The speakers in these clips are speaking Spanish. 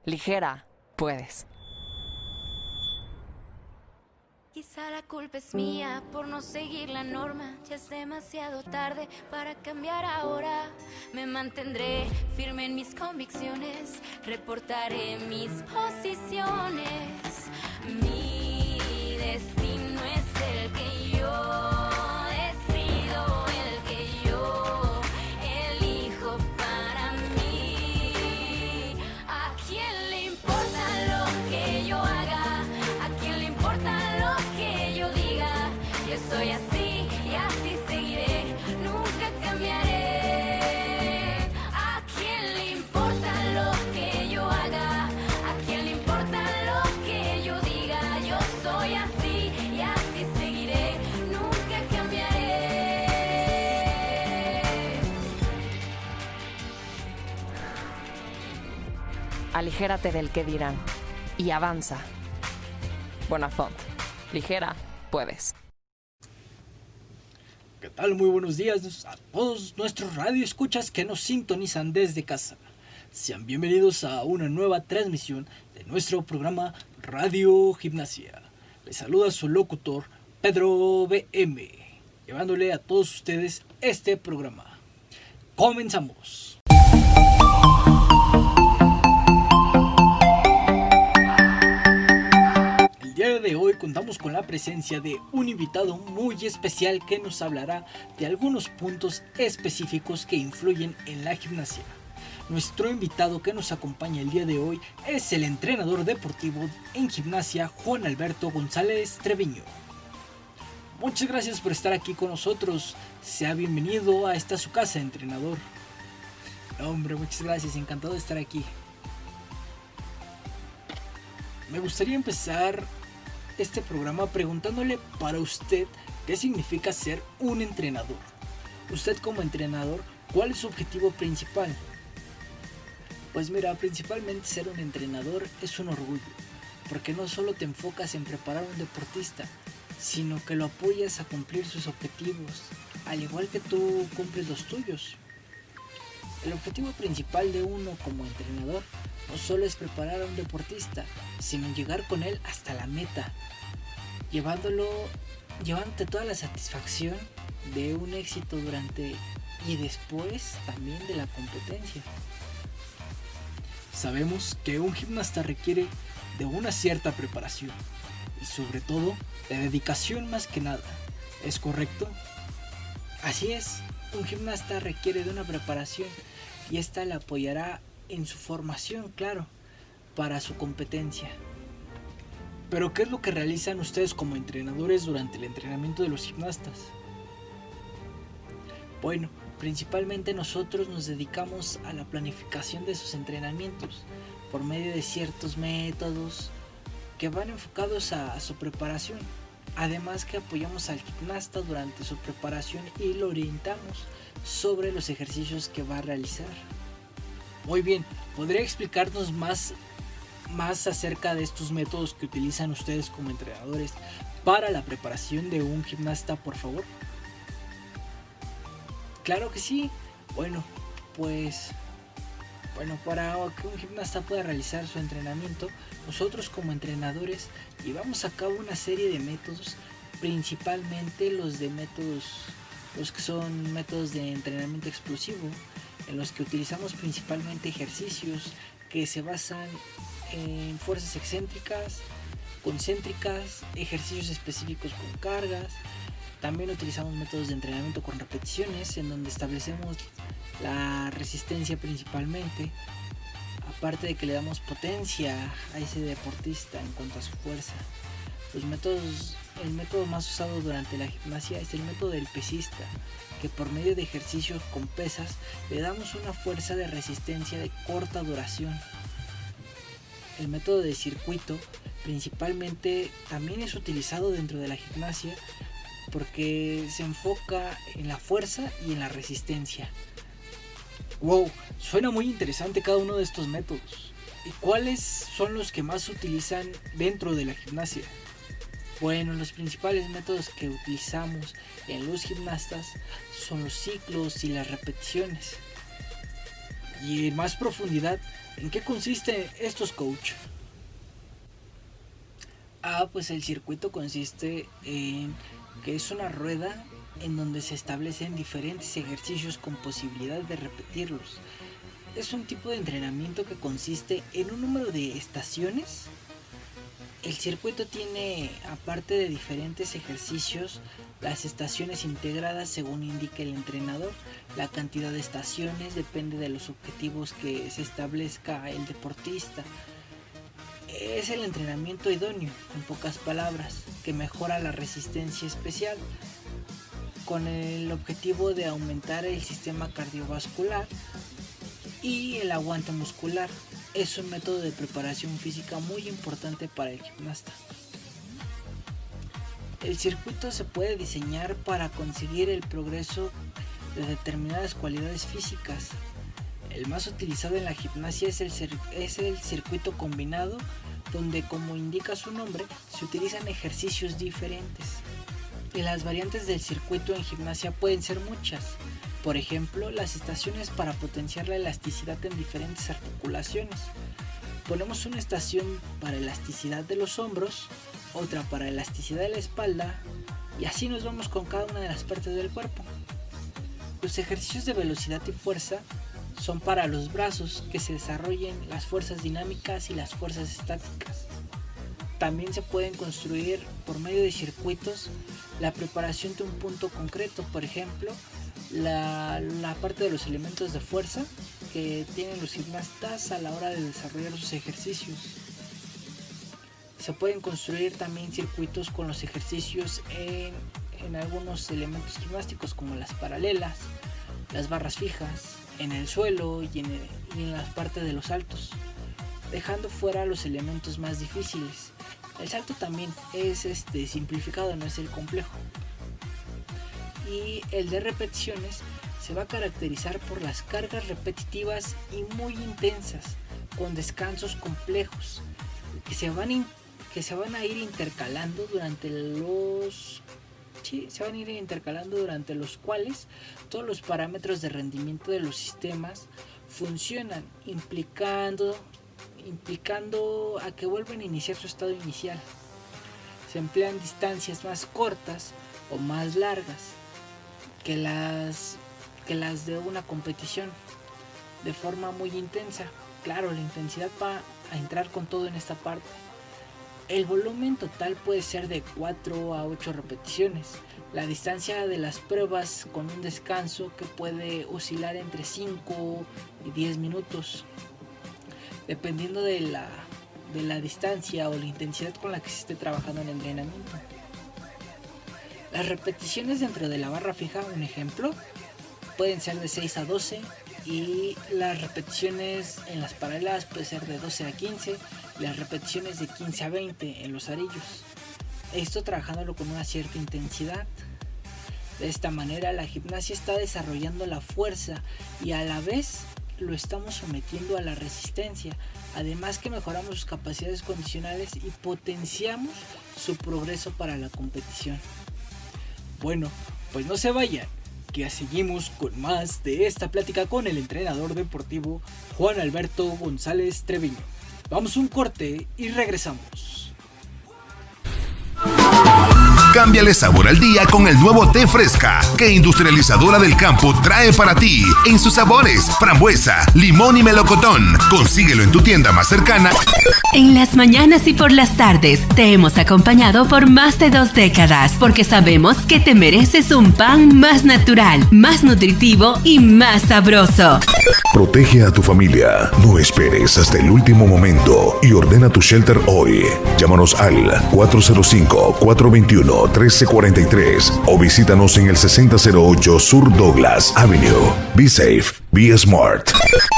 Ligera, puedes. Quizá la culpa es mía por no seguir la norma. Ya es demasiado tarde para cambiar ahora. Me mantendré firme en mis convicciones. Reportaré mis posiciones. Mi destino es el que yo decido, el que yo elijo para mí. ¿A quién le importa lo que yo haga? ¿A quién le importa lo que yo diga? Yo soy así y así seguiré, nunca cambiaré. ¿A quién le importa lo que yo haga? ¿A quién le importa lo que yo diga? Yo soy así y así seguiré, nunca cambiaré. Aligérate del que dirán y avanza. Bonafont. Ligera, puedes. ¿Qué tal? Muy buenos días a todos nuestros radioescuchas que nos sintonizan desde casa. Sean bienvenidos a una nueva transmisión de nuestro programa Radio Gimnasia. Les saluda su locutor Pedro BM, llevándole a todos ustedes este programa. Comenzamos. El día de hoy contamos con la presencia de un invitado muy especial que nos hablará de algunos puntos específicos que influyen en la gimnasia. Nuestro invitado que nos acompaña el día de hoy es el entrenador deportivo en gimnasia Juan Alberto González Treviño. Muchas gracias por estar aquí con nosotros. Sea bienvenido a esta su casa, entrenador. No, hombre, muchas gracias, encantado de estar aquí. Me gustaría empezar este programa preguntándole para usted qué significa ser un entrenador. Usted como entrenador, ¿cuál es su objetivo principal? Pues mira, principalmente ser un entrenador es un orgullo, porque no solo te enfocas en preparar a un deportista, sino que lo apoyas a cumplir sus objetivos, al igual que tú cumples los tuyos. El objetivo principal de uno como entrenador no solo es preparar a un deportista, sino llegar con él hasta la meta, llevándote toda la satisfacción de un éxito durante y después también de la competencia. Sabemos que un gimnasta requiere de una cierta preparación y sobre todo de dedicación más que nada. ¿Es correcto? Así es, un gimnasta requiere de una preparación y esta le apoyará en su formación, claro, para su competencia. Pero ¿qué es lo que realizan ustedes como entrenadores durante el entrenamiento de los gimnastas? Bueno, principalmente nosotros nos dedicamos a la planificación de sus entrenamientos por medio de ciertos métodos que van enfocados a su preparación. Además que apoyamos al gimnasta durante su preparación y lo orientamos sobre los ejercicios que va a realizar. Muy bien, ¿podría explicarnos más acerca de estos métodos que utilizan ustedes como entrenadores para la preparación de un gimnasta, por favor? Claro que sí. Bueno, para que un gimnasta pueda realizar su entrenamiento, nosotros como entrenadores llevamos a cabo una serie de métodos, principalmente los que son métodos de entrenamiento explosivo, en los que utilizamos principalmente ejercicios que se basan en fuerzas excéntricas, concéntricas, ejercicios específicos con cargas. También utilizamos métodos de entrenamiento con repeticiones, en donde establecemos la resistencia principalmente, aparte de que le damos potencia a ese deportista en cuanto a su fuerza. El método más usado durante la gimnasia es el método del pesista, que por medio de ejercicios con pesas le damos una fuerza de resistencia de corta duración. El método de circuito principalmente también es utilizado dentro de la gimnasia porque se enfoca en la fuerza y en la resistencia. Wow, suena muy interesante cada uno de estos métodos. ¿Y cuáles son los que más se utilizan dentro de la gimnasia? Bueno, los principales métodos que utilizamos en los gimnastas son los ciclos y las repeticiones. Y en más profundidad, ¿en qué consiste estos, coach? Pues el circuito consiste en que es una rueda en donde se establecen diferentes ejercicios con posibilidad de repetirlos. Es un tipo de entrenamiento que consiste en un número de estaciones. El circuito tiene, aparte de diferentes ejercicios, las estaciones integradas según indique el entrenador. La cantidad de estaciones depende de los objetivos que se establezca el deportista. Es el entrenamiento idóneo, en pocas palabras, que mejora la resistencia especial con el objetivo de aumentar el sistema cardiovascular y el aguante muscular. Es un método de preparación física muy importante para el gimnasta. El circuito se puede diseñar para conseguir el progreso de determinadas cualidades físicas. El más utilizado en la gimnasia es el circuito combinado, donde, como indica su nombre, se utilizan ejercicios diferentes. Y las variantes del circuito en gimnasia pueden ser muchas. Por ejemplo, las estaciones para potenciar la elasticidad en diferentes articulaciones. Ponemos una estación para elasticidad de los hombros, otra para elasticidad de la espalda, y así nos vamos con cada una de las partes del cuerpo. Los ejercicios de velocidad y fuerza son para los brazos, que se desarrollen las fuerzas dinámicas y las fuerzas estáticas. También se pueden construir por medio de circuitos la preparación de un punto concreto, por ejemplo, la parte de los elementos de fuerza que tienen los gimnastas a la hora de desarrollar sus ejercicios. Se pueden construir también circuitos con los ejercicios en algunos elementos gimnásticos, como las paralelas, las barras fijas, en el suelo y en las partes de los saltos, dejando fuera los elementos más difíciles. El salto también es simplificado, no es el complejo. Y el de repeticiones se va a caracterizar por las cargas repetitivas y muy intensas, con descansos complejos que se van a ir intercalando durante los cuales todos los parámetros de rendimiento de los sistemas funcionan, implicando a que vuelvan a iniciar su estado inicial. Se emplean distancias más cortas o más largas que las de una competición, de forma muy intensa. Claro, la intensidad va a entrar con todo en esta parte. El volumen total puede ser de 4 a 8 repeticiones. La distancia de las pruebas con un descanso que puede oscilar entre 5 y 10 minutos, dependiendo de la distancia o la intensidad con la que se esté trabajando en el entrenamiento. Las repeticiones dentro de la barra fija, un ejemplo, pueden ser de 6 a 12, y las repeticiones en las paralelas pueden ser de 12 a 15, y las repeticiones de 15 a 20 en los arillos. Esto trabajándolo con una cierta intensidad. De esta manera la gimnasia está desarrollando la fuerza y a la vez lo estamos sometiendo a la resistencia, además que mejoramos sus capacidades condicionales y potenciamos su progreso para la competición. Bueno, pues no se vayan, que seguimos con más de esta plática con el entrenador deportivo Juan Alberto González Treviño. Vamos a un corte y regresamos. Cámbiale sabor al día con el nuevo té Fresca que Industrializadora del Campo trae para ti en sus sabores frambuesa, limón y melocotón. Consíguelo en tu tienda más cercana. En las mañanas y por las tardes te hemos acompañado por más de 2 décadas porque sabemos que te mereces un pan más natural, más nutritivo y más sabroso. Protege a tu familia. No esperes hasta el último momento y ordena tu shelter hoy. Llámanos al 405-421-1343 o visítanos en el 6008 Sur Douglas Avenue. Be safe, be smart.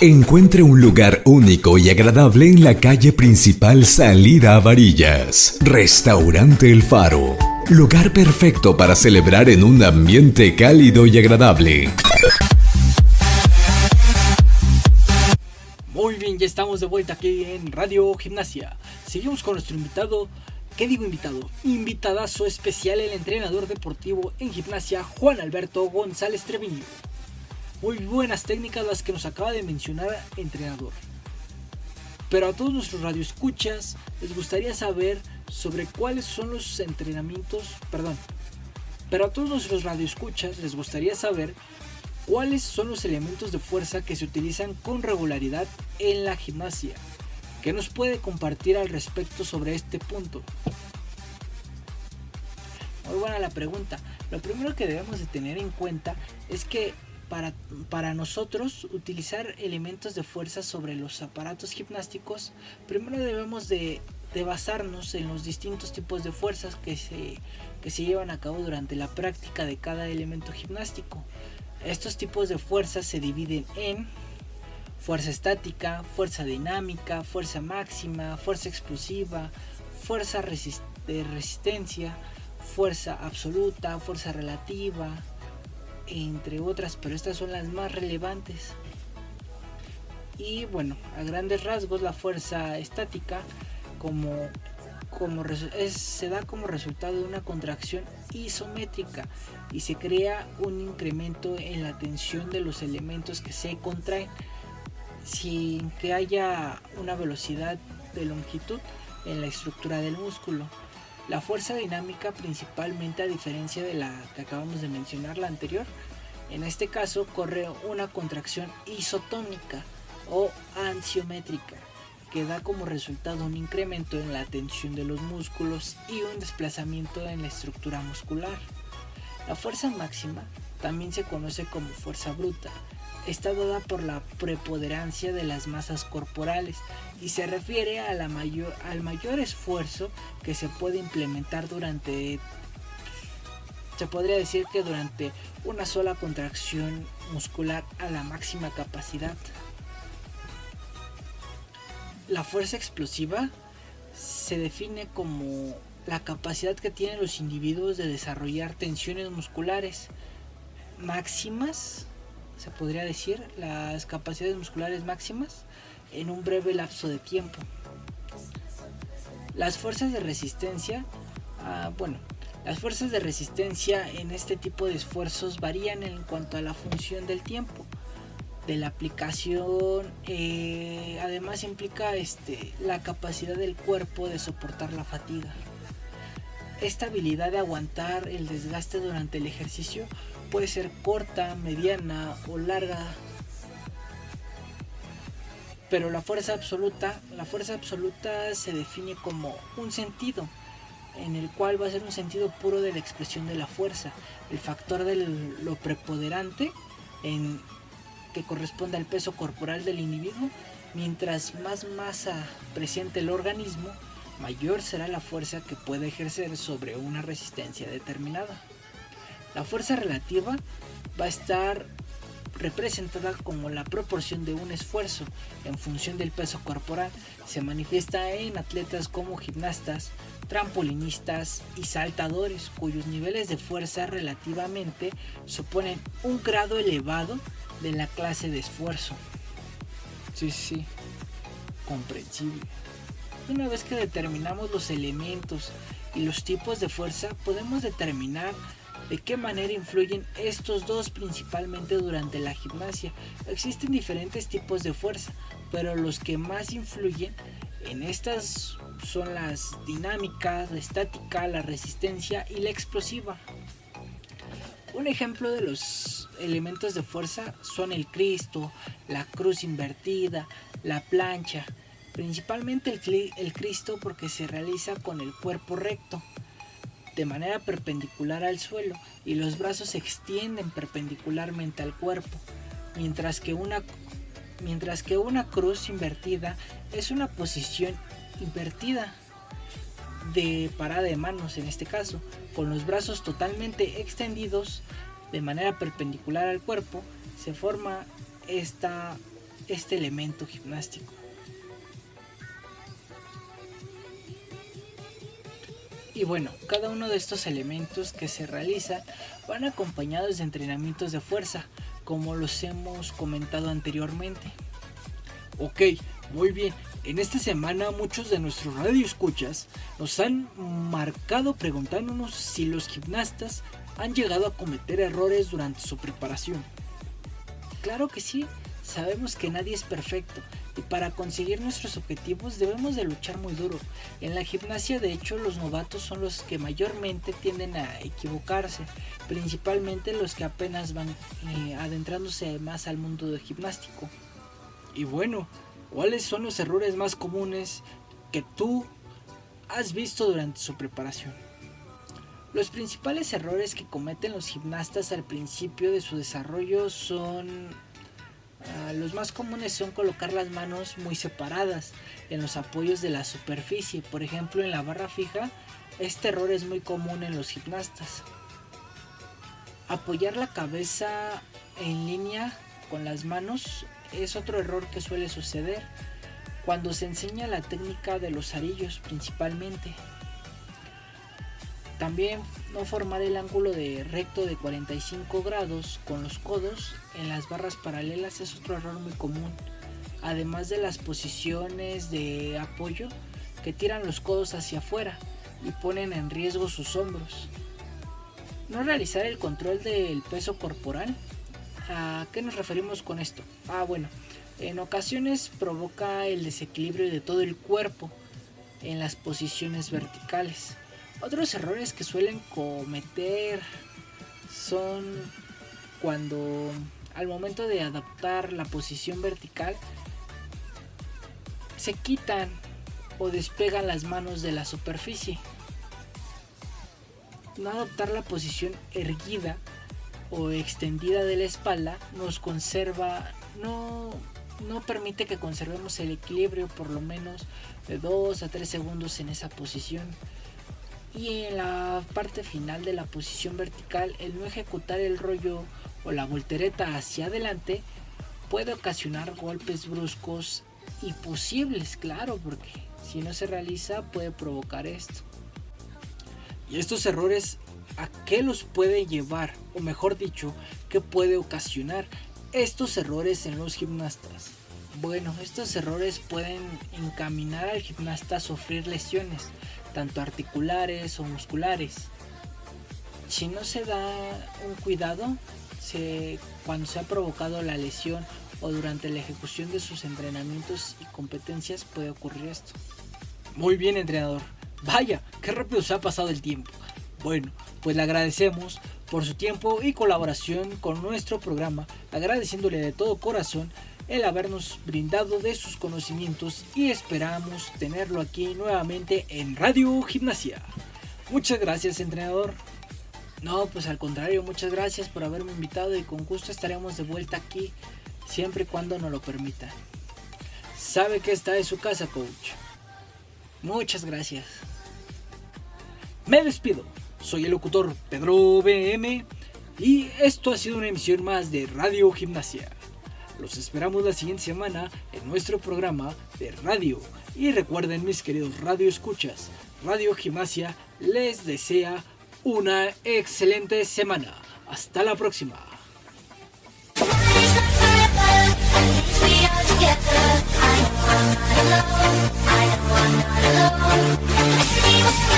Encuentre un lugar único y agradable en la calle principal salida a Varillas. Restaurante El Faro. Lugar perfecto para celebrar en un ambiente cálido y agradable. Muy bien, ya estamos de vuelta aquí en Radio Gimnasia. Seguimos con nuestro invitado. ¿Qué digo invitado? Invitadazo especial, el entrenador deportivo en gimnasia Juan Alberto González Treviño. Muy buenas técnicas las que nos acaba de mencionar el entrenador. Pero a todos nuestros radioescuchas les gustaría saber sobre cuáles son los entrenamientos, pero a todos nuestros radioescuchas les gustaría saber cuáles son los elementos de fuerza que se utilizan con regularidad en la gimnasia. ¿Qué nos puede compartir al respecto sobre este punto? Muy buena la pregunta. Lo primero que debemos de tener en cuenta es que para nosotros utilizar elementos de fuerza sobre los aparatos gimnásticos, primero debemos de basarnos en los distintos tipos de fuerzas que se llevan a cabo durante la práctica de cada elemento gimnástico. Estos tipos de fuerzas se dividen en fuerza estática, fuerza dinámica, fuerza máxima, fuerza explosiva, fuerza de resistencia, fuerza absoluta, fuerza relativa, entre otras, pero estas son las más relevantes. Y bueno, a grandes rasgos, la fuerza estática se da como resultado de una contracción isométrica y se crea un incremento en la tensión de los elementos que se contraen sin que haya una velocidad de longitud en la estructura del músculo. La fuerza dinámica, principalmente, a diferencia de la que acabamos de mencionar, la anterior, en este caso corre una contracción isotónica o ansiométrica que da como resultado un incremento en la tensión de los músculos y un desplazamiento en la estructura muscular. La fuerza máxima también se conoce como fuerza bruta. Está dada por la preponderancia de las masas corporales y se refiere a al mayor esfuerzo que se puede implementar durante una sola contracción muscular a la máxima capacidad. La fuerza explosiva se define como la capacidad que tienen los individuos de desarrollar tensiones musculares máximas, se podría decir, las capacidades musculares máximas en un breve lapso de tiempo. Las fuerzas de resistencia, en este tipo de esfuerzos varían en cuanto a la función del tiempo de la aplicación. Además implica la capacidad del cuerpo de soportar la fatiga. Esta habilidad de aguantar el desgaste durante el ejercicio puede ser corta, mediana o larga. Pero la fuerza absoluta se define como un sentido, en el cual va a ser un sentido puro de la expresión de la fuerza, el factor de lo preponderante que corresponde al peso corporal del individuo. Mientras más masa presente el organismo, mayor será la fuerza que puede ejercer sobre una resistencia determinada. La fuerza relativa va a estar representada como la proporción de un esfuerzo en función del peso corporal. Se manifiesta en atletas como gimnastas, trampolinistas y saltadores, cuyos niveles de fuerza relativamente suponen un grado elevado de la clase de esfuerzo. Sí, comprensible. Una vez que determinamos los elementos y los tipos de fuerza, podemos determinar de qué manera influyen estos dos principalmente durante la gimnasia. Existen diferentes tipos de fuerza, pero los que más influyen en estas son las dinámicas, la estática, la resistencia y la explosiva. Un ejemplo de los elementos de fuerza son el Cristo, la cruz invertida, la plancha. Principalmente el Cristo, porque se realiza con el cuerpo recto, de manera perpendicular al suelo, y los brazos se extienden perpendicularmente al cuerpo, mientras que una cruz invertida es una posición invertida de parada de manos, en este caso, con los brazos totalmente extendidos de manera perpendicular al cuerpo. Se forma este elemento gimnástico. Y bueno, cada uno de estos elementos que se realizan van acompañados de entrenamientos de fuerza, como los hemos comentado anteriormente. Ok, muy bien. En esta semana muchos de nuestros radioescuchas nos han marcado preguntándonos si los gimnastas han llegado a cometer errores durante su preparación. Claro que sí, sabemos que nadie es perfecto y para conseguir nuestros objetivos debemos de luchar muy duro. En la gimnasia, de hecho, los novatos son los que mayormente tienden a equivocarse, principalmente los que apenas van adentrándose más al mundo del gimnástico. Y bueno, ¿cuáles son los errores más comunes que tú has visto durante su preparación? Los principales errores que cometen los gimnastas al principio de su desarrollo son... los más comunes son colocar las manos muy separadas en los apoyos de la superficie. Por ejemplo, en la barra fija, este error es muy común en los gimnastas. Apoyar la cabeza en línea con las manos es otro error que suele suceder cuando se enseña la técnica de los arillos principalmente. También no formar el ángulo de recto de 45 grados con los codos en las barras paralelas es otro error muy común, además de las posiciones de apoyo que tiran los codos hacia afuera y ponen en riesgo sus hombros. No realizar el control del peso corporal. ¿A qué nos referimos con esto? Bueno, en ocasiones provoca el desequilibrio de todo el cuerpo en las posiciones verticales. Otros errores que suelen cometer son cuando al momento de adaptar la posición vertical se quitan o despegan las manos de la superficie. No adoptar la posición erguida o extendida de la espalda no permite que conservemos el equilibrio por lo menos de 2 a 3 segundos en esa posición. Y en la parte final de la posición vertical, el no ejecutar el rollo o la voltereta hacia adelante puede ocasionar golpes bruscos y posibles, claro, porque si no se realiza puede provocar esto. Y estos errores, ¿a qué los puede llevar? O mejor dicho, ¿qué puede ocasionar estos errores en los gimnastas? Bueno, estos errores pueden encaminar al gimnasta a sufrir lesiones, tanto articulares o musculares. Si no se da un cuidado, cuando se ha provocado la lesión o durante la ejecución de sus entrenamientos y competencias puede ocurrir esto. Muy bien, entrenador. Vaya, qué rápido se ha pasado el tiempo. Bueno, pues le agradecemos por su tiempo y colaboración con nuestro programa, agradeciéndole de todo corazón el habernos brindado de sus conocimientos y esperamos tenerlo aquí nuevamente en Radio Gimnasia. Muchas gracias, entrenador. No, pues al contrario, muchas gracias por haberme invitado y con gusto estaremos de vuelta aquí siempre y cuando nos lo permitan. Sabe que esta es su casa, coach. Muchas gracias. Me despido. Soy el locutor Pedro BM y esto ha sido una emisión más de Radio Gimnasia. Los esperamos la siguiente semana en nuestro programa de radio. Y recuerden, mis queridos radio escuchas, Radio Gimnasia les desea una excelente semana. Hasta la próxima.